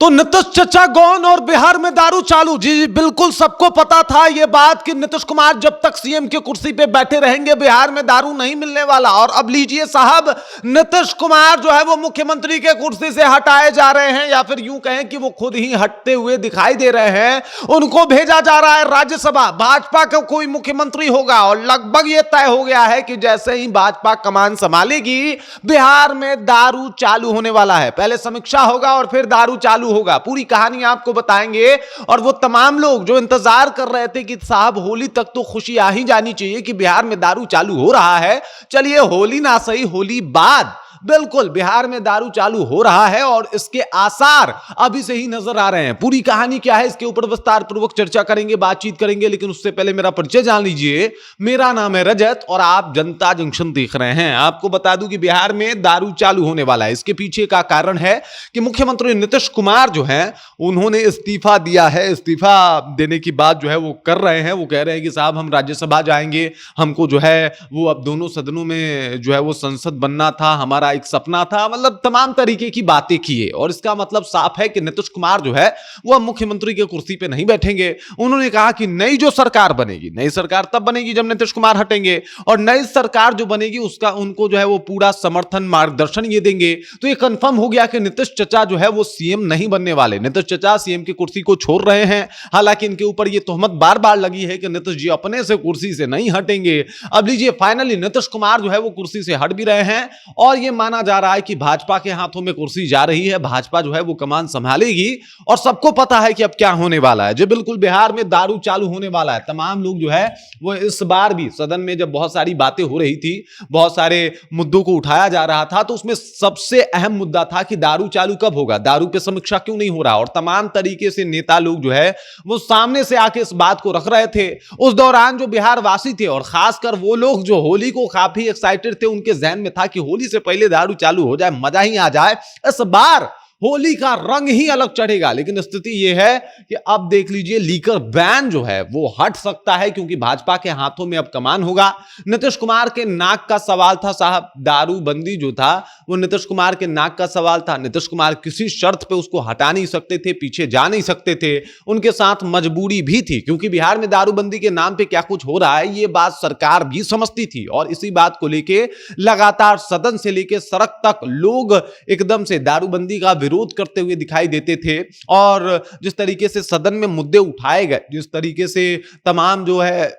तो नीतीश चचा गौन और बिहार में दारू चालू। जी बिल्कुल सबको पता था ये बात कि नीतीश कुमार जब तक सीएम की कुर्सी पे बैठे रहेंगे बिहार में दारू नहीं मिलने वाला। और अब लीजिए साहब, नीतीश कुमार जो है वो मुख्यमंत्री के कुर्सी से हटाए जा रहे हैं, या फिर यूं कहें कि वो खुद ही हटते हुए दिखाई दे रहे हैं। उनको भेजा जा रहा है राज्यसभा। भाजपा का कोई मुख्यमंत्री होगा और लगभग ये तय हो गया है कि जैसे ही भाजपा कमान संभालेगी बिहार में दारू चालू होने वाला है। पहले समीक्षा होगा और फिर दारू चालू होगा। पूरी कहानी आपको बताएंगे। और वो तमाम लोग जो इंतजार कर रहे थे कि साहब होली तक तो खुशी आ ही जानी चाहिए कि बिहार में दारू चालू हो रहा है, चलिए होली ना सही होली बाद बिल्कुल बिहार में दारू चालू हो रहा है और इसके आसार अभी से ही नजर आ रहे हैं। पूरी कहानी क्या है इसके ऊपर विस्तार पूर्वक चर्चा करेंगे, बातचीत करेंगे, लेकिन उससे पहले मेरा परिचय जान लीजिए। मेरा नाम है रजत और आप जनता जंक्शन देख रहे हैं। आपको बता दूं कि बिहार में दारू चालू होने वाला है। इसके पीछे का कारण है कि मुख्यमंत्री नीतीश कुमार जो है उन्होंने इस्तीफा दिया है। इस्तीफा देने की बात जो है वो कर रहे हैं। वो कह रहे हैं कि साहब हम राज्यसभा जाएंगे, हमको जो है वो अब दोनों सदनों में जो है वो संसद बनना था, हमारा एक सपना था, मतलब तमाम तरीके की बातें किए। और इसका मतलब साफ है कि नीतीश कुमार जो है वो अब मुख्यमंत्री की कुर्सी पे नहीं बैठेंगे। उन्होंने कहा कि नई जो सरकार बनेगी, नई सरकार तब बनेगी जब नीतीश कुमार हटेंगे, और नई सरकार जो बनेगी उसका उनको जो है वो पूरा समर्थन मार्गदर्शन ये देंगे। तो ये कंफर्म हो गया कि नीतीश चचा जो है वो सीएम नहीं बनने वाले। नीतीश चचा सीएम की कुर्सी को छोड़ रहे हैं। हालांकि इनके ऊपर ये तोहमत बार बार लगी है कि नीतीश जी अपने से कुर्सी से नहीं हटेंगे। अब लीजिए फाइनली नीतीश कुमार जो है वो कुर्सी से हट भी रहे हैं और ये माना जा रहा है कि भाजपा के हाथों में कुर्सी जा रही है। भाजपा जो है वो कमान संभालेगी और सबको पता है कि अब क्या होने वाला है। जो बिल्कुल बिहार में दारू चालू होने वाला है। तमाम लोग जो है वो इस बार भी सदन में जब बहुत सारी बातें हो रही थी, बहुत सारे मुद्दों को उठाया जा रहा था, तो उसमें सबसे अहम मुद्दा था कि दारू चालू कब होगा, दारू पे समीक्षा क्यों नहीं हो रहा। और तमाम तरीके से नेता लोग जो है वो सामने से आके इस बात को रख रहे थे। उस दौरान जो बिहार वासी थे और खासकर वो लोग जो होली को काफी एक्साइटेड थे, उनके जहन में था कि होली से पहले दारू चालू हो जाए, मजा ही आ जाए। इस बार होली का रंग ही अलग चढ़ेगा। लेकिन स्थिति यह है कि अब देख लीजिए लीकर बैन जो है वो हट सकता है, क्योंकि भाजपा के हाथों में अब कमान होगा। नीतीश कुमार के नाक का सवाल था साहब, दारूबंदी जो था वो नीतीश कुमार के नाक का सवाल था। नीतीश कुमार किसी शर्त पे उसको हटा नहीं सकते थे, पीछे जा नहीं सकते थे। उनके साथ मजबूरी भी थी, क्योंकि बिहार में दारूबंदी के नाम पे क्या कुछ हो रहा है ये बात सरकार भी समझती थी। और इसी बात को लेके लगातार सदन से लेके सड़क तक लोग एकदम से दारूबंदी का विरोध करते हुए दिखाई देते थे। और जिस तरीके से सदन में मुद्दे उठाए गए, जिस तरीके से तमाम जो है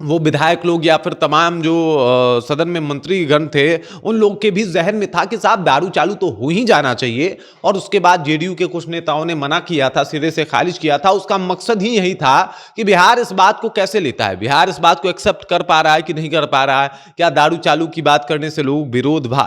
वो विधायक लोग या फिर तमाम जो सदन में मंत्रीगण थे, उन लोग के भी जहन में था कि साहब दारू चालू तो हो ही जाना चाहिए। और उसके बाद जेडीयू के कुछ नेताओं ने मना किया था, सिरे से खारिज किया था। उसका मकसद ही यही था कि बिहार इस बात को कैसे लेता है, बिहार इस बात को एक्सेप्ट कर पा रहा है कि नहीं कर पा रहा है। क्या दारू चालू की बात करने से लोग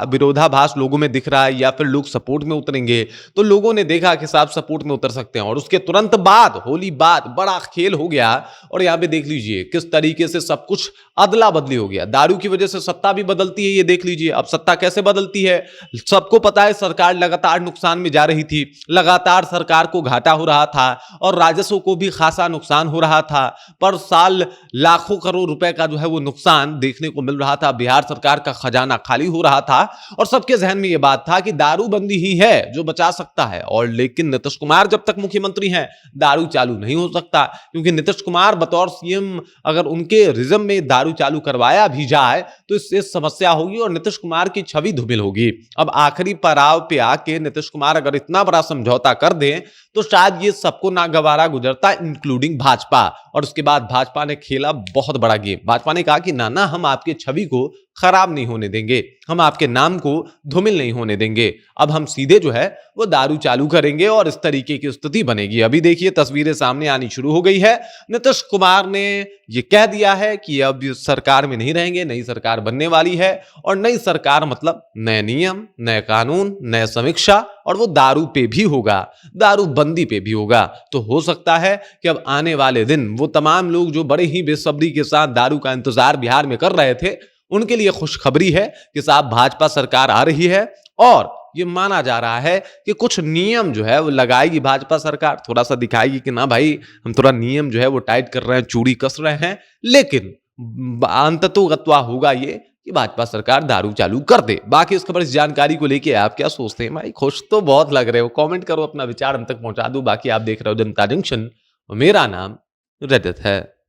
विरोधाभास लोगों में दिख रहा है, या फिर लोग सपोर्ट में उतरेंगे। तो लोगों ने देखा कि साहब सपोर्ट में उतर सकते हैं। और उसके तुरंत बाद होली बाद बड़ा खेल हो गया। और यहां पे देख लीजिए किस तरीके से सब कुछ अदला बदली हो गया। दारू की वजह से सत्ता भी बदलती है, ये देख लीजिए। अब सत्ता कैसे बदलती है सबको पता है। सरकार लगातार नुकसान में जा रही थी, लगातार सरकार को घाटा हो रहा था और राजस्व को भी खासा नुकसान हो रहा था। पर साल लाखों करोड़ रुपए का जो है वो नुकसान देखने को मिल रहा था। बिहार सरकार का खजाना खाली हो रहा था और सबके जहन में यह बात था कि दारूबंदी ही है जो बचा सकता है। और लेकिन नीतीश कुमार जब तक मुख्यमंत्री हैं दारू चालू नहीं हो सकता, क्योंकि नीतीश कुमार बतौर सीएम अगर उनके रिज्म में दारू चालू करवाया भी जाए तो इससे समस्या होगी और नीतीश कुमार की छवि धूमिल होगी। अब आखिरी पड़ाव पे आके नीतीश कुमार अगर इतना बड़ा समझौता कर दें तो शायद ये सबको नागवारा गुजरता, इंक्लूडिंग भाजपा। और उसके बाद भाजपा ने खेला बहुत बड़ा गेम। भाजपा ने कहा कि ना हम आपके छवि को खराब नहीं होने देंगे, हम आपके नाम को धूमिल नहीं होने देंगे। अब हम सीधे जो है वो दारू चालू करेंगे और इस तरीके की स्थिति बनेगी। अभी देखिए तस्वीरें सामने आनी शुरू हो गई है। नीतीश कुमार ने ये कह दिया है कि अब सरकार में नहीं रहेंगे, नई सरकार बनने वाली है। और नई सरकार मतलब नए नियम, नए कानून, नए समीक्षा, और वो दारू पे भी होगा, दारूबंदी पे भी होगा। तो हो सकता है कि अब आने वाले दिन वो तमाम लोग जो बड़े ही बेसब्री के साथ दारू का इंतजार बिहार में कर रहे थे, उनके लिए खुशखबरी है कि साहब भाजपा सरकार आ रही है। और ये माना जा रहा है कि कुछ नियम जो है वो लगाएगी भाजपा सरकार, थोड़ा सा दिखाएगी कि ना भाई हम थोड़ा नियम जो है वो टाइट कर रहे हैं, चूड़ी कस रहे हैं। लेकिन अंततोगत्वा होगा ये कि भाजपा सरकार दारू चालू कर दे। बाकी इस खबर, इस जानकारी को लेके आप क्या सोचते हैं? भाई खुश तो बहुत लग रहे हो, कमेंट करो, अपना विचार हम तक पहुंचा दो। बाकी आप देख रहे हो जनता जंक्शन और मेरा नाम रजत है।